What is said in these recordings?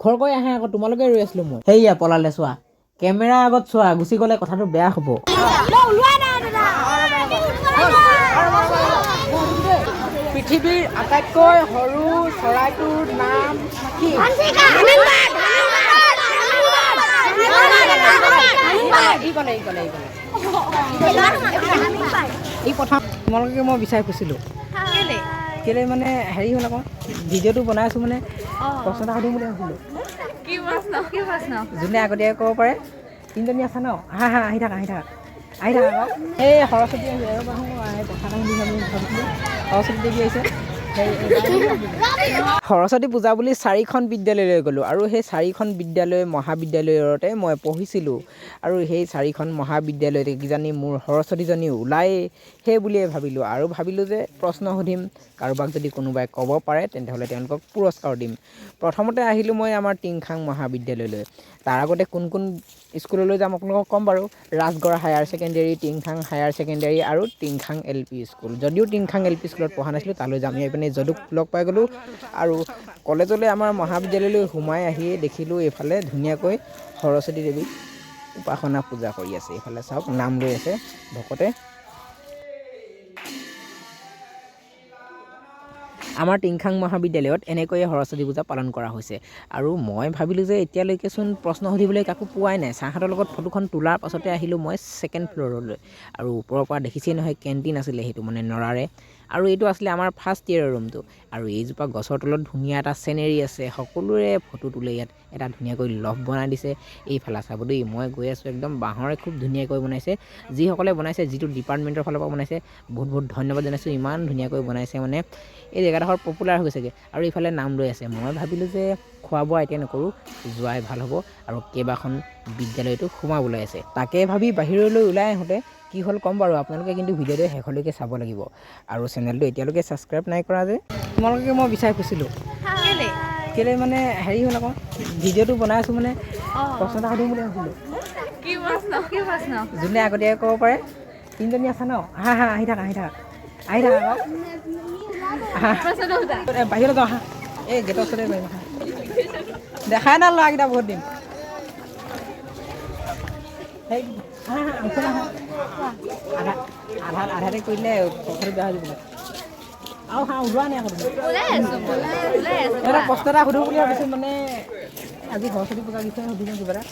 খৰকৈ আহে আকৌ তোমালোকে ৰৈ আছিলো মই সেয়া পলালে চোৱা কেমেৰা আগত চোৱা গুচি গ'লে কথাটো বেয়া হ'ব পৃথিৱীৰ আটাইতকৈ সৰু চৰাইটোৰ নাম কি এই প্ৰথম তোমালোকে মই বিচাৰি ফুৰিছিলোঁ কেলে মানে হেৰি হ'ল আকৌ ভিডিঅ'টো বনাই আছোঁ মানে প্ৰশ্ন এটা সুধিম বুলি ভাবিছিলোঁ যোনে আগতীয়াকৈ ক'ব পাৰে তিনিজনী আছে ন হা আহি থাকা আকৌ এই সৰস্বতী কথা এটা সুধি ভাবিছিলোঁ সৰস্বতী দেৱী আহিছে সৰস্বতী পূজা বুলি 4খন বিদ্যালয়লৈ গ'লোঁ আৰু সেই 4খন বিদ্যালয় মহাবিদ্যালয়তে মই পঢ়িছিলোঁ আৰু সেই 4খন মহাবিদ্যালয়তে কিজানি মোৰ সৰস্বতীজনী ওলাই সেই বুলিয়ে ভাবিলোঁ আৰু ভাবিলোঁ যে প্ৰশ্ন সুধিম কাৰোবাক যদি কোনোবাই ক'ব পাৰে তেন্তেহ'লে তেওঁলোকক পুৰস্কাৰ দিম প্ৰথমতে আহিলোঁ মই আমাৰ টিংখাং মহাবিদ্যালয়লৈ তাৰ আগতে কোন কোন স্কুললৈ যাম আপোনালোকক ক'ম বাৰু Rajgarh higher secondary Tingkhang higher secondary আৰু টিংখাং LP স্কুল যদিও টিংখাং LP স্কুলত পঢ়া নাছিলোঁ তালৈ যাম এইপিনে যদুক লগ পাই গ'লোঁ আৰু কলেজলৈ আমাৰ মহাবিদ্যালয়লৈ সোমাই আহিয়ে দেখিলোঁ এইফালে ধুনীয়াকৈ সৰস্বতী দেৱীক উপাসনা পূজা কৰি আছে এইফালে চাওক নাম লৈ আছে ভকতে আমাৰ টিংখাং মহাবিদ্যালয়ত এনেকৈয়ে সৰস্বতী পূজা পালন কৰা হৈছে আৰু মই ভাবিলোঁ যে এতিয়ালৈকেচোন প্ৰশ্ন সুধিবলৈ কাকো পোৱাই নাই ছাৰহঁতৰ লগত ফটোখন তোলাৰ পাছতে আহিলোঁ মই 2nd ফ্ল'ৰলৈ আৰু ওপৰৰ পৰা দেখিছেই নহয় কেণ্টিন আছিলে সেইটো মানে নৰাৰে আৰু এইটো আছিলে আমাৰ ফাৰ্ষ্ট ইয়েৰৰ ৰুমটো আৰু এইজোপা গছৰ তলত ধুনীয়া এটা চেনেৰী আছে সকলোৰে ফটো তোলে ইয়াত এটা ধুনীয়াকৈ লফ বনাই দিছে এইফালে চাব দেই মই গৈ আছোঁ একদম বাঁহৰে খুব ধুনীয়াকৈ বনাইছে যিসকলে বনাইছে যিটো ডিপাৰ্টমেণ্টৰ ফালৰ পৰা বনাইছে বহুত ধন্যবাদ জনাইছোঁ ইমান ধুনীয়াকৈ বনাইছে মানে এই জেগাডোখৰ পপুলাৰ হৈ গৈছেগৈ আৰু এইফালে নাম লৈ আছে মই ভাবিলোঁ যে খোৱা বোৱা এতিয়া নকৰোঁ যোৱাই ভাল হ'ব আৰু কেইবাখন বিদ্যালয়তো সোমাবলৈ আছে তাকে ভাবি বাহিৰলৈ ওলাই আহোঁতে কি হ'ল ক'ম বাৰু আপোনালোকে কিন্তু ভিডিঅ'টো শেষলৈকে চাব লাগিব আৰু চেনেলটো এতিয়ালৈকে ছাবস্ক্ৰাইব নাই কৰা যে তোমালোকে মই বিচাৰি ফুৰিছিলোঁ কেলে মানে হেৰি হ'ল আকৌ ভিডিঅ'টো বনাই আছোঁ মানে প্ৰশ্ন এটা সুধিম বুলি ভাবিছিলোঁ যোনে আগতীয়াকৈ ক'ব পাৰে তিনিজনী আছে ন হা আহি থাকা আকৌ বাহিৰলৈ যাওঁ হা এই গেটৰ ওচৰতে পাৰিম হা দেখাই নাই ল'ৰাকেইটা বহুত দিন সেই আধাতে কৰিলে কথাটো বেয়া হৈ যাব আৰু ওলোৱা নাই আকৌ এটা প্ৰশ্ন এটা সুধো বুলি ভাবিছোঁ মানে আজি সৰস্বতী পূজাৰ বিষয়ে সুধিম কিবা এটা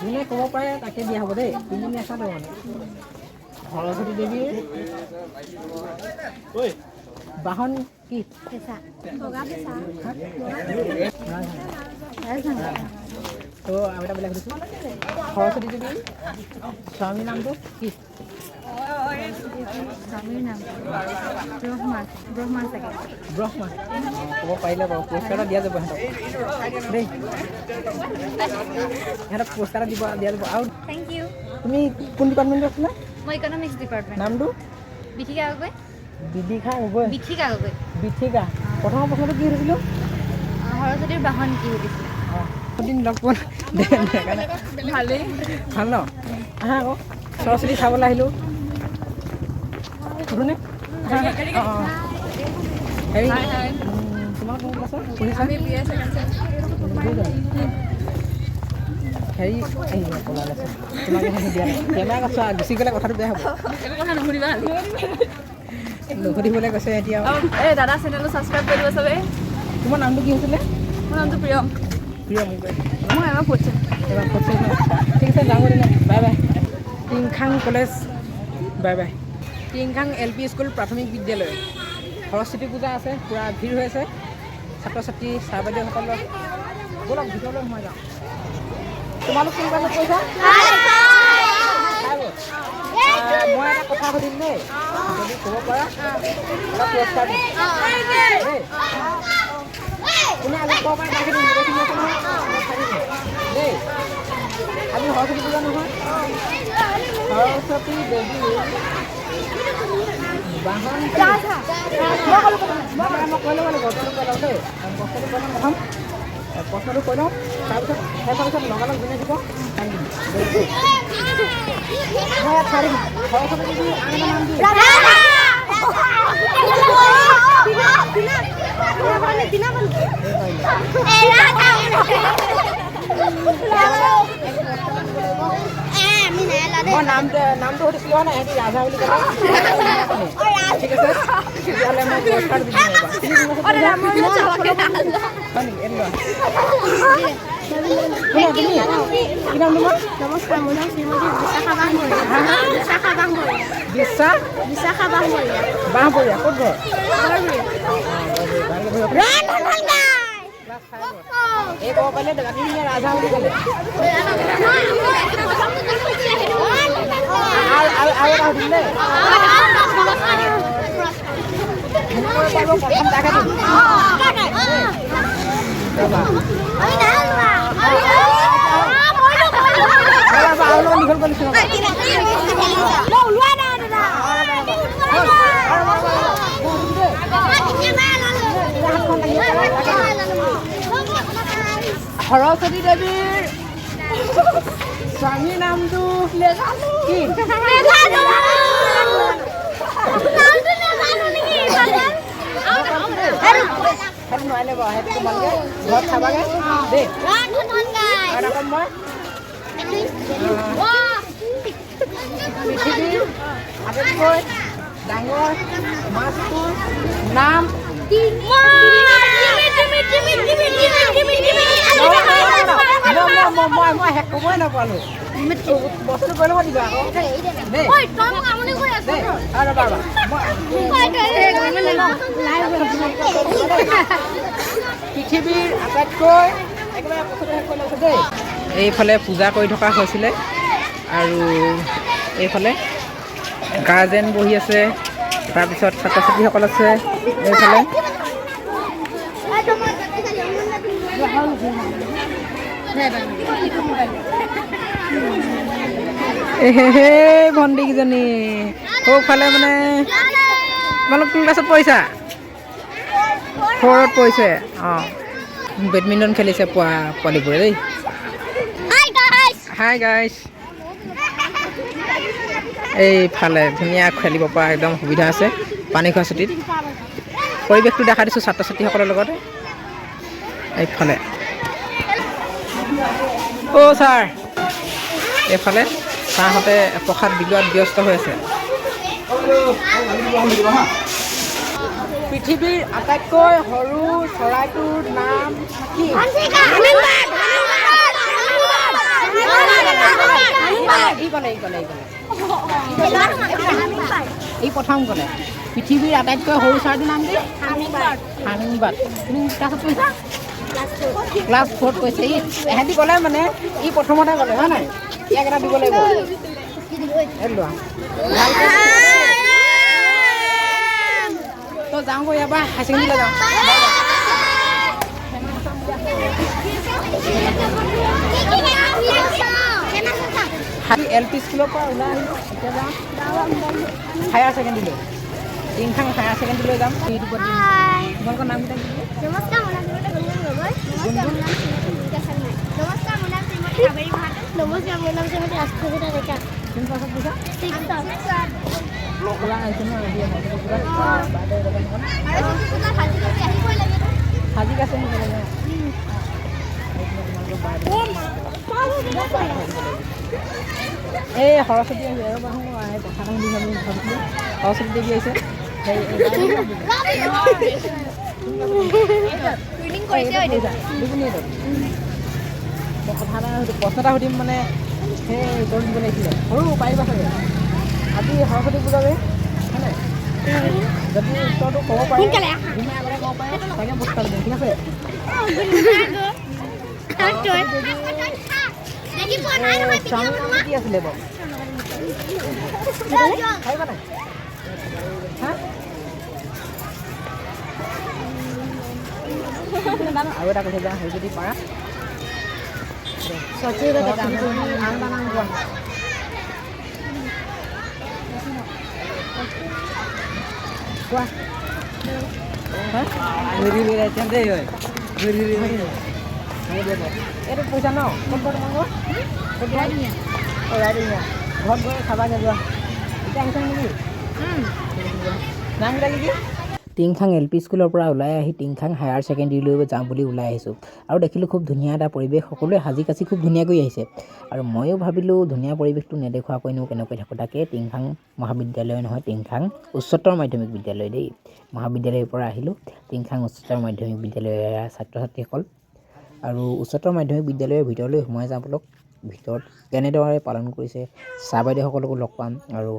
যোনে ক'ব পাৰে তাকে দিয়া হ'ব দেই তিনিজনী আছা তো মানে সৰস্বতী দেৱীৰ বাহন কি তো আমি এটা বেলেগ সুধিছোঁ সৰস্বতী দেৱীৰ স্বামীৰ নামটো কি ব্ৰহ্মা ক'ব পাৰিলে বাৰু পুৰস্কাৰ এটা দিয়া যাব সিহঁতক দেই সিহঁতক পুৰস্কাৰ এটা দিয়া যাব আৰু তুমি কোন ডিপাৰ্টমেণ্টত আছিলা মই ইকনমিক্স ডিপাৰ্টমেণ্ট নামটো বিথিকা গগৈ বিথিকা প্ৰথম প্ৰশ্নটো কি সুধিছিলোঁ সৰস্বতীৰ বাহন কি সুধিছিলে দিন লগ পোৱা ভালেই ভাল ন আহা আকৌ সৰস্বতী চাবলৈ আহিলোঁ সুধোনে হেৰি তোমাৰ কোন ক্লাছত পঢ়িছা হেৰি তোমাকে দিয়া নাই কেমেৰা কৈছা গুচি গ'লে কথাটো বেয়া হ'ব নুসুধিবলৈ কৈছে এতিয়া এই দাদা চেনেলটো ছাবস্ক্ৰাইব কৰি দিব চবেই তোমাৰ নামটো কি হৈছিলে মোৰ নামটো প্ৰিয়ম মই এবাৰ পঢ়িছোঁ ঠিক আছে যাওঁ দিলে bye bye Tingkhang college bye bye Tingkhang LP school প্ৰাথমিক বিদ্যালয় সৰস্বতী পূজা আছে পূৰা ভিৰ হৈ আছে ছাত্ৰ ছাত্ৰী ছাৰ বাইদেউসকলৰ ব'লক ভিতৰলৈ সোমাই যাওঁ তোমালোক কোন ক্লাছত পঢ়িছা মই এটা কথা সুধিম দেই যদি ক'ব পাৰা এটা পুৰস্কাৰ দিম দেই কোনে আজি ক'ব পাৰে তাকে দিম দেই আজি সৰস্বতী পূজা নহয় সৰস্বতী দেৱীৰ বাহন মই কৈ ল'ব লাগিব বস্তুটো কৈ লওঁ দেই বস্তুটো কৈ লওঁ প্ৰথম প্ৰশ্নটো কৈ লওঁ তাৰপিছত শেষ হোৱাৰ পিছত লগালগ যোনে দিব মই ইয়াত চাই দিম সৰস্বতী দেৱীৰ আন এটা নাম কি মই নামটো সুধিছিলোঁ হয় নাই সিহঁতি ৰাজা বুলি ক'লে ঠিক আছে তেতিয়াহ'লে মই পুৰস্কাৰ দিম হয় নেকি এইটো কি নাম তোমাৰ নমস্কাৰ মোৰ নাম শ্ৰীমতী বিশাখা বাঁহবৰীয়া ক'ত ঘৰ এই ক'ব পাৰিলে বাকী ৰাজা বুলি ক'লে আৰু এটা সুধিম দেই প্ৰথম তাকে দিম আৰু দীঘল কৰিছোঁ সৰস্বতী দেৱীৰ স্বামীৰ নামটো কি সেইটো নোৱাৰিলে বাৰু সেইটো তোমালোকে ঘৰত খাবাগে দেই আৰু মই পৃথিৱীৰ আটাইতকৈ ডাঙৰ মাছটোৰ নাম মই শেষ ক'বই নাপালোঁ বস্তু কৰি ল'ব দিবা আকৌ দেই আৰু ৰ'বা পৃথিৱীৰ আটাইতকৈ একেবাৰে বস্তুটো শেষ কৰি লৈছোঁ দেই এইফালে পূজা কৰি থকা হৈছিলে আৰু এইফালে গাৰ্জেন বহি আছে তাৰপিছত ছাত্ৰ ছাত্ৰীসকল আছে এইফালে ভণ্টিকেইজনী সৌফালে মানে তোমালোক কোন ক্লাছত পঢ়িছা 4ত পঢ়িছে অঁ বেডমিণ্টন খেলিছে পোৱালিবোৰে দেই হাই গাইজ এইফালে ধুনীয়া খেলিব পৰা একদম সুবিধা আছে পানী খোৱা চুটিত পৰিৱেশটো দেখা দিছোঁ ছাত্ৰ ছাত্ৰীসকলৰ লগতে এইফালে অ' ছাৰ এইফালে ছাৰহঁতে প্ৰসাদ বিলোৱাত ব্যস্ত হৈ আছে পৃথিৱীৰ আটাইতকৈ সৰু চৰাইটোৰ নাম কি এই প্ৰথম ক'লে পৃথিৱীৰ আটাইতকৈ সৰু চৰাইটোৰ নাম কি হামিংবাৰ্ড তুমি ক্লাছত পঢ়িছা ক্লাছ 4ত কৈছে এহেঁতি ক'লে মানে ই প্ৰথমতে ক'লে হয় নাই ইয়াক এটা দিব লাগিব লোৱা তো যাওঁগৈ ইয়াৰ পৰা হাই ছেকেণ্ডেৰীলৈ যাওঁ LP স্কুলৰ পৰা ওলাই আহিলোঁ এতিয়া যাওঁ হায়াৰ ছেকেণ্ডেৰীলৈ টিংখাং হায়াৰ ছেকেণ্ডেৰীলৈ যাম ইউটিউবত তোমালোকৰ নামকেইটা কি নমস্কাৰ মোৰ নাম শ্ৰীমতী ৰাষ্ট্ৰপতি ডেকা কোন ক্লাছত পঢ়িছা সাজি আছে এই সৰস্বতী আহিছে আৰু কথা শুনি ভাবিছিলোঁ সৰস্বতী দেৱী আহিছে কথা এটা প্ৰশ্ন এটা সুধিম মানে সেই উত্তৰ দিব লাগিছিলে সৰু পাৰিবা চাগে আজি সৰস্বতী পূজা যে হয় নাই যদি উত্তৰটো ক'ব পাৰে যোনে আগতে ক'ব পাৰে তাকে পুৰস্কাৰ দিম ঠিক আছে স্বামীৰ নাম কি আছিলে বাৰু পাৰিবা নাই হা আৰু এটা কথা যা সেই যদি পাৰা আনটা নাম কোৱা কোৱা এইটো পইচা ন ক'ত ক'ত তোমালোকৰ ক'ত ৰাইডিঙীয়া ঘৰত গৈ খাবাগে যোৱা এতিয়া আহিছা নেকি নামকেইটা কি টিংখাং LP স্কুলৰ পৰা ওলাই আহি টিংখাং হায়াৰ ছেকেণ্ডেৰীলৈ যাওঁ বুলি ওলাই আহিছোঁ আৰু দেখিলোঁ খুব ধুনীয়া এটা পৰিৱেশ, সকলোৱে সাজি কাচি খুব ধুনীয়াকৈ আহিছে আৰু ময়ো ভাবিলোঁ ধুনীয়া পৰিৱেশটো নেদেখুৱাকৈনো কেনেকৈ থাকোঁ। তাকে টিংখাং মহাবিদ্যালয় নহয়, টিংখাং উচ্চতৰ মাধ্যমিক বিদ্যালয় দেই। মহাবিদ্যালয়ৰ পৰা আহিলোঁ টিংখাং উচ্চতৰ মাধ্যমিক বিদ্যালয়ৰ ছাত্ৰ ছাত্ৰীসকল আৰু উচ্চতৰ মাধ্যমিক বিদ্যালয়ৰ ভিতৰলৈ সোমাই যাওঁ বলক। ভিতৰত কেনেদৰে পালন কৰিছে ছাৰ বাইদেউসকলকো লগ পাম আৰু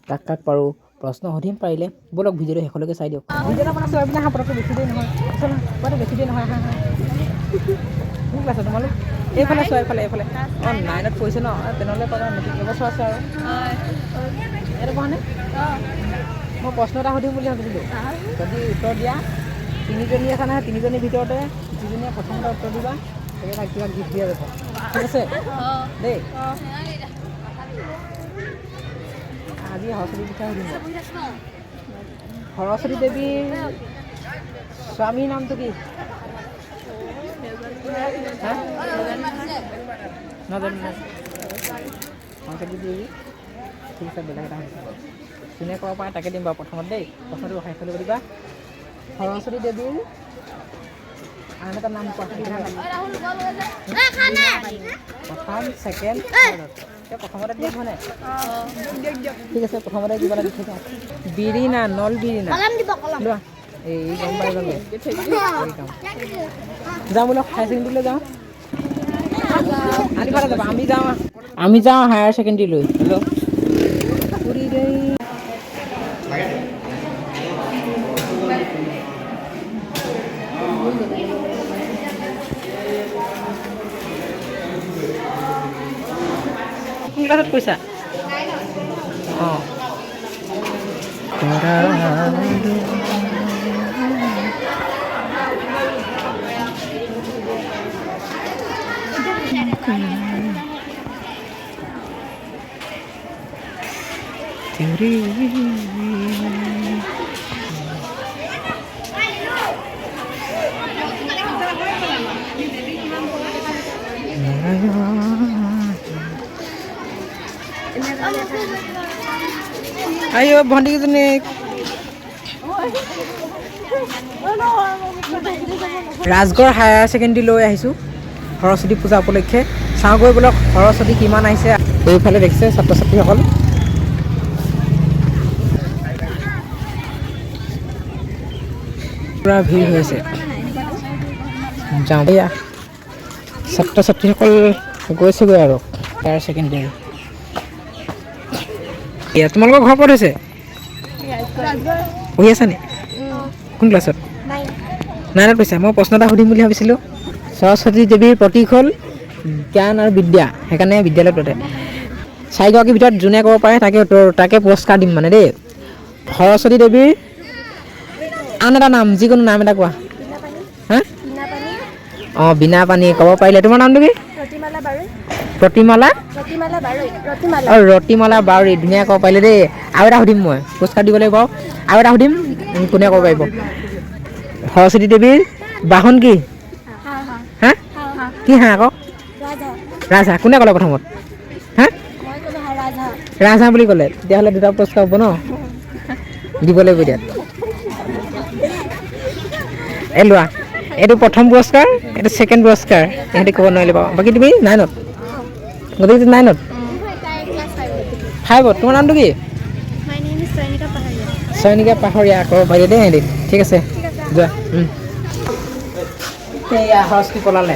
কাক পাৰোঁ প্ৰশ্ন সুধিম পাৰিলে। বলক ভিডিঅ'টো শেষলৈকে চাই দিয়ক। ভিডিঅ'টো আপোনাৰ চোৱাৰ পিনে হাঁপতকৈ বেছি দেৰি নহয়, বেছি দেৰি নহয়। কোন ক্লাছত তোমালোক? এইফালে চোৱা, এইফালে অঁ 9ত পৰিছে ন, তেনেহ'লে পাবা মেট্ৰিক এবছৰ আছে আৰু এইটো কোৱানে? মই প্ৰশ্ন এটা সুধিম বুলি ভাবিছিলোঁ, যদি উত্তৰ দিয়া 3জনী আছে নহয়, 3জনীৰ ভিতৰতে যিজনীয়ে প্ৰথমতে উত্তৰ দিবা সেইকেইটা কিবা গিফ্ট দিয়া যাব, ঠিক আছে দেই। আজি সৰস্বতী পূজা সুধিম। সৰস্বতী দেৱীৰ স্বামীৰ নামটো কি? নাজানো। সৰস্বতী দেৱী, ঠিক আছে, বেলেগ এটা হৈছে যোনে ক'ব পাৰে তাকে দিম বাৰু প্ৰথমত দেই। প্ৰশ্নটো শেষ কৰিব দিবা। সৰস্বতী দেৱীৰ আন এটা নাম কোৱা। প্ৰথম, ছেকেণ্ড, প্ৰথমতে দিম হয় নাই? ঠিক আছে, প্ৰথমতে কিবা এটা দি থৈ যাওঁ। বিৰিণা, নল বিৰিণা লোৱা। এই গম পাই গ'ল যাওঁ বোলক, হায়াৰ ছেকেণ্ডেৰীলৈ যাওঁ। আনিফালে যাবা, আমি যাওঁ হায়াৰ ছেকেণ্ডেৰীলৈ। হেল্ল' কোন ক্লাছত কৈছা? অঁ আইঅ ভণ্টিকেইজনী ৰাজগড় হায়াৰ ছেকেণ্ডেৰীলৈ আহিছোঁ সৰস্বতী পূজা উপলক্ষে। চাওঁ গৈ বোলক সৰস্বতী কিমান আহিছে। এইফালে দেখিছে ছাত্ৰ ছাত্ৰীসকল, পূৰা ভিৰ হৈ আছে। যাওঁ এয়া ছাত্ৰ ছাত্ৰীসকল গৈছেগৈ আৰু হায়াৰ ছেকেণ্ডেৰী। এয়া তোমালোকৰ ঘৰ ক'ত হৈছে? পঢ়ি আছা নি? কোন ক্লাছত? 9ত পঢ়িছা। মই প্ৰশ্ন এটা সুধিম বুলি ভাবিছিলোঁ। সৰস্বতী দেৱীৰ প্ৰতীক হ'ল জ্ঞান আৰু বিদ্যা, সেইকাৰণে বিদ্যালয়ত পাতে। 4গৰাকীৰ ভিতৰত যোনে ক'ব পাৰে তাকে পুৰস্কাৰ দিম মানে দেই। সৰস্বতী দেৱীৰ আন এটা নাম, যিকোনো নাম এটা কোৱা। হা? অঁ বীণা পানী ক'ব পাৰিলে। তোমাৰ নামটো কি? প্ৰতিমালা অঁ ৰতিমালা বাউৰী, ধুনীয়া ক'ব পাৰিলে দেই। আৰু এটা সুধিম, মই পুৰস্কাৰ দিব লাগিব। আৰু এটা সুধিম, কোনে ক'ব পাৰিব? সৰস্বতী দেৱীৰ বাহন কি? হা কি হাঁহ আকৌ? ৰাজহাঁহ। কোনে ক'লে প্ৰথমত? হা ৰাজহাঁহ বুলি ক'লে। তেতিয়াহ'লে 2টা পুৰস্কাৰ হ'ব ন, দিব লাগিব এতিয়া। এই লোৱা, এইটো প্ৰথম পুৰস্কাৰ, এইটো ছেকেণ্ড পুৰস্কাৰ। সিহঁতি ক'ব নোৱাৰিলে বাৰু। বাকী তুমি 9ত? গতিকে 9ত? 5ত। তোমাৰ নামটো কি? চয়নিকা পাহৰীয়া ক'ব পাৰিলে দেই সিহঁতি। ঠিক আছে যোৱা। এয়া সৰস্বতী পলালে।